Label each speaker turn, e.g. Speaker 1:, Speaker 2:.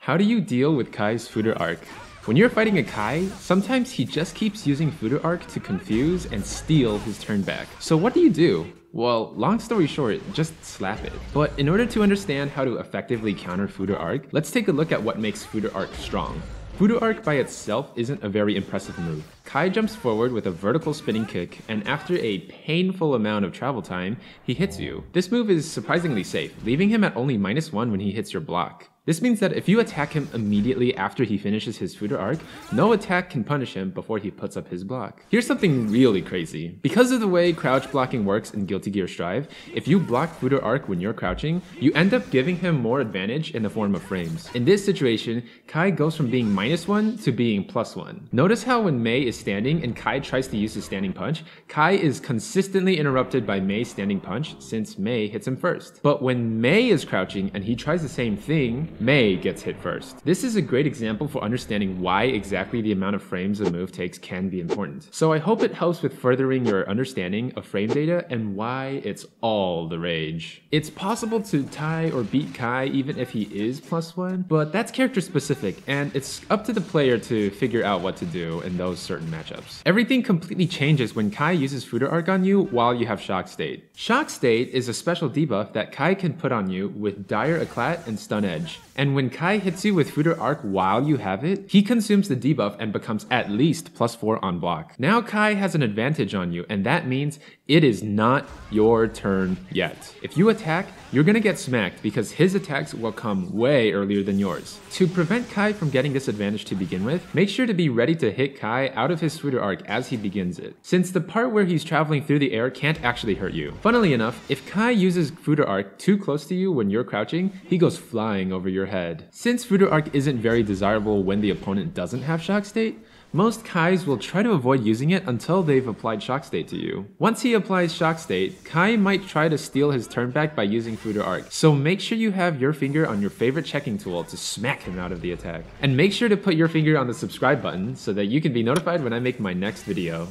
Speaker 1: How do you deal with Kai's Foudre Arc? When you're fighting a Kai, sometimes he just keeps using Foudre Arc to confuse and steal his turn back. So what do? Well, long story short, just slap it. But in order to understand how to effectively counter Foudre Arc, let's take a look at what makes Foudre Arc strong. Foudre Arc by itself isn't a very impressive move. Kai jumps forward with a vertical spinning kick, and after a painful amount of travel time, he hits you. This move is surprisingly safe, leaving him at only -1 when he hits your block. This means that if you attack him immediately after he finishes his Foudre Arc, no attack can punish him before he puts up his block. Here's something really crazy. Because of the way crouch blocking works in Guilty Gear Strive, if you block Foudre Arc when you're crouching, you end up giving him more advantage in the form of frames. In this situation, Kai goes from being -1 to being +1. Notice how when Mei is standing and Kai tries to use his standing punch, Kai is consistently interrupted by Mei's standing punch since Mei hits him first. But when Mei is crouching and he tries the same thing, Mei gets hit first. This is a great example for understanding why exactly the amount of frames a move takes can be important. So I hope it helps with furthering your understanding of frame data and why it's all the rage. It's possible to tie or beat Kai even if he is +1, but that's character specific and it's up to the player to figure out what to do in those certain matchups. Everything completely changes when Kai uses Foudre Arc on you while you have Shock State. Shock State is a special debuff that Kai can put on you with Dire Eclat and Stun Edge. And when Kai hits you with Foudre Arc while you have it, he consumes the debuff and becomes at least +4 on block. Now Kai has an advantage on you, and that means it is not your turn yet. If you attack, you're gonna get smacked because his attacks will come way earlier than yours. To prevent Kai from getting this advantage to begin with, make sure to be ready to hit Kai out of his Foudre Arc as he begins it, since the part where he's traveling through the air can't actually hurt you. Funnily enough, if Kai uses Foudre Arc too close to you when you're crouching, he goes flying over your head. Since Foudre Arc isn't very desirable when the opponent doesn't have Shock State, most Kais will try to avoid using it until they've applied Shock State to you. Once he applies Shock State, Kai might try to steal his turn back by using Foudre Arc, so make sure you have your finger on your favorite checking tool to smack him out of the attack. And make sure to put your finger on the subscribe button so that you can be notified when I make my next video.